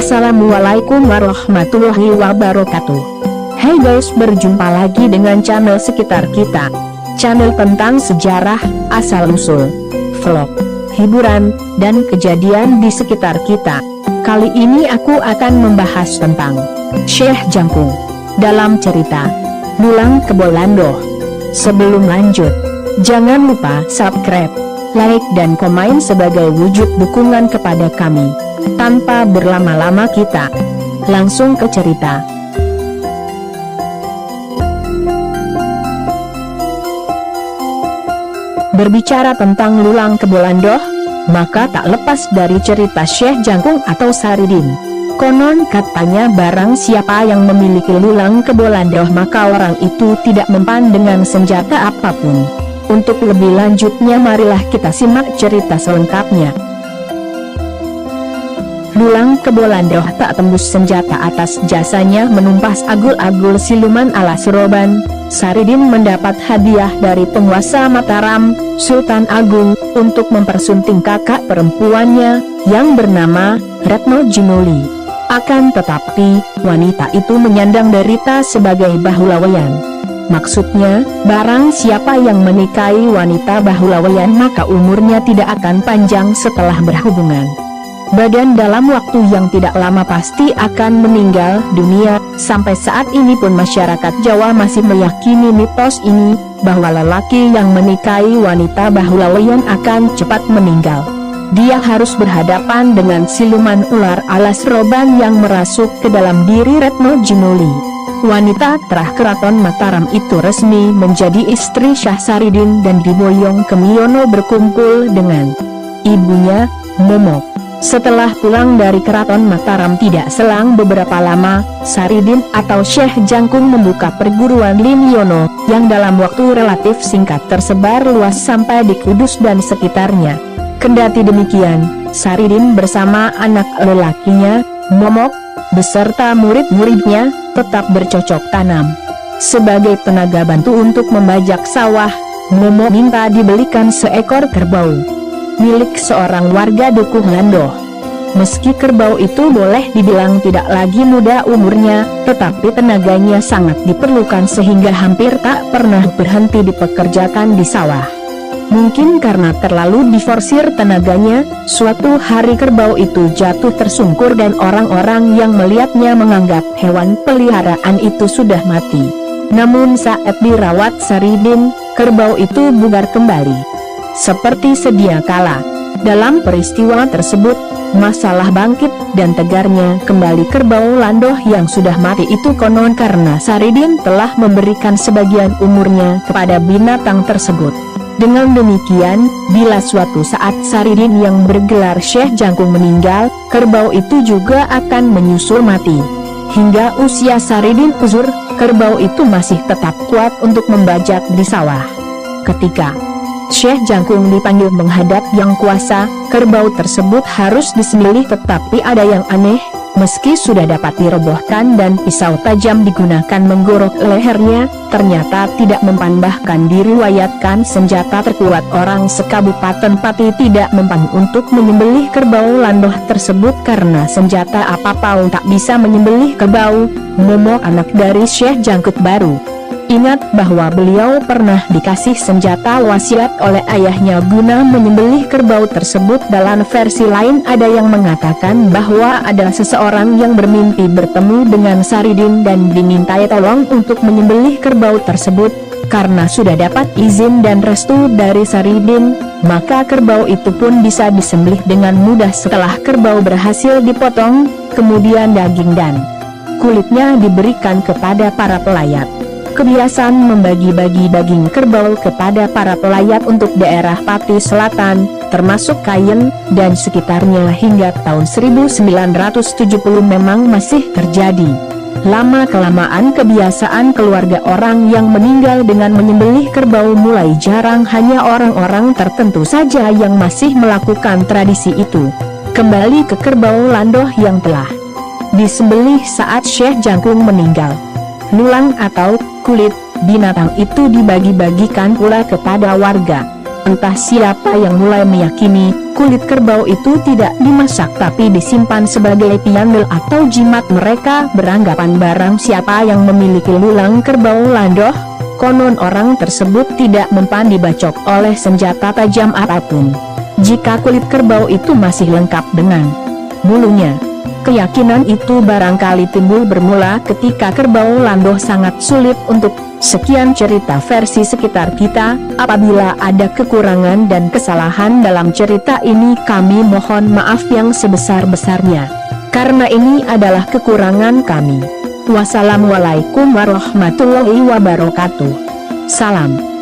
Assalamualaikum warahmatullahi wabarakatuh. Hai guys, berjumpa lagi dengan channel Sekitar Kita, channel tentang sejarah, asal-usul, vlog, hiburan, dan kejadian di sekitar kita. Kali ini aku akan membahas tentang Syekh Jangkung dalam cerita Lulang Kebo Landoh. Sebelum lanjut, jangan lupa subscribe, like, dan komen sebagai wujud dukungan kepada kami. Tanpa berlama-lama kita langsung ke cerita. Berbicara tentang Lulang Kebo Landoh, maka tak lepas dari cerita Syekh Jangkung atau Saridin. Konon katanya barang siapa yang memiliki Lulang Kebo Landoh maka orang itu tidak mempan dengan senjata apapun. Untuk lebih lanjutnya marilah kita simak cerita selengkapnya. Lulang Kebo Landoh tak tembus senjata atas jasanya menumpas agul-agul siluman ala Seroban. Saridin mendapat hadiah dari penguasa Mataram, Sultan Agung, untuk mempersunting kakak perempuannya yang bernama Retno Jinuli. Akan tetapi, wanita itu menyandang derita sebagai Bahulawayan. Maksudnya, barang siapa yang menikahi wanita Bahulawayan maka umurnya tidak akan panjang setelah berhubungan badan dalam waktu yang tidak lama pasti akan meninggal dunia. Sampai saat ini pun masyarakat Jawa masih meyakini mitos ini, bahwa lelaki yang menikahi wanita Bahulawayan akan cepat meninggal. Dia harus berhadapan dengan siluman ular ala Seroban yang merasuk ke dalam diri Retno Jinuli. Wanita terah keraton Mataram itu resmi menjadi istri Syah Saridin dan diboyong ke Miono berkumpul dengan ibunya, Momok. Setelah pulang dari keraton Mataram tidak selang beberapa lama, Saridin atau Syekh Jangkung membuka perguruan Limiono, yang dalam waktu relatif singkat tersebar luas sampai di Kudus dan sekitarnya. Kendati demikian, Saridin bersama anak lelakinya, Momok, beserta murid-muridnya, tetap bercocok tanam. Sebagai tenaga bantu untuk membajak sawah, Momok minta dibelikan seekor kerbau milik seorang warga Dukuh Landoh. Meski kerbau itu boleh dibilang tidak lagi muda umurnya, tetapi tenaganya sangat diperlukan sehingga hampir tak pernah berhenti dipekerjakan di sawah. Mungkin karena terlalu diforsir tenaganya, suatu hari kerbau itu jatuh tersungkur dan orang-orang yang melihatnya menganggap hewan peliharaan itu sudah mati. Namun saat dirawat Saridin, kerbau itu bugar kembali seperti sedia kala. Dalam peristiwa tersebut, masalah bangkit dan tegarnya kembali kerbau Landoh yang sudah mati itu konon karena Saridin telah memberikan sebagian umurnya kepada binatang tersebut. Dengan demikian, bila suatu saat Saridin yang bergelar Syekh Jangkung meninggal, kerbau itu juga akan menyusul mati. Hingga usia Saridin uzur, kerbau itu masih tetap kuat untuk membajak di sawah. Ketika Syekh Jangkung dipanggil menghadap Yang Kuasa, kerbau tersebut harus disembelih, tetapi ada yang aneh, meski sudah dapat dirobohkan dan pisau tajam digunakan menggorok lehernya, ternyata tidak mempan. Bahkan diriwayatkan senjata terkuat orang sekabupaten Pati tidak mempan untuk menyembelih kerbau Landoh tersebut karena senjata apapun tak bisa menyembelih kerbau. Momok, anak dari Syekh Jangkung baru ingat bahwa beliau pernah dikasih senjata wasiat oleh ayahnya guna menyembelih kerbau tersebut. Dalam versi lain ada yang mengatakan bahwa ada seseorang yang bermimpi bertemu dengan Saridin dan dimintai tolong untuk menyembelih kerbau tersebut. Karena sudah dapat izin dan restu dari Saridin, maka kerbau itu pun bisa disembelih dengan mudah. Setelah kerbau berhasil dipotong, kemudian daging dan kulitnya diberikan kepada para pelayat. Kebiasaan membagi-bagi daging kerbau kepada para pelayat untuk daerah Pati Selatan, termasuk Kayen dan sekitarnya hingga tahun 1970 memang masih terjadi. Lama-kelamaan kebiasaan keluarga orang yang meninggal dengan menyembelih kerbau mulai jarang, hanya orang-orang tertentu saja yang masih melakukan tradisi itu. Kembali ke kerbau Landoh yang telah disembelih saat Syekh Jangkung meninggal. Lulang atau kulit binatang itu dibagi-bagikan pula kepada warga. Entah siapa yang mulai meyakini kulit kerbau itu tidak dimasak tapi disimpan sebagai piandel atau jimat. Mereka beranggapan barang siapa yang memiliki lulang kerbau landoh, konon orang tersebut tidak mempan dibacok oleh senjata tajam apapun jika kulit kerbau itu masih lengkap dengan bulunya. Keyakinan itu barangkali timbul bermula ketika kerbau landoh sangat sulit untuk. Sekian cerita versi sekitar kita. Apabila ada kekurangan dan kesalahan dalam cerita ini, kami mohon maaf yang sebesar-besarnya, karena ini adalah kekurangan kami. Wassalamualaikum warahmatullahi wabarakatuh. Salam.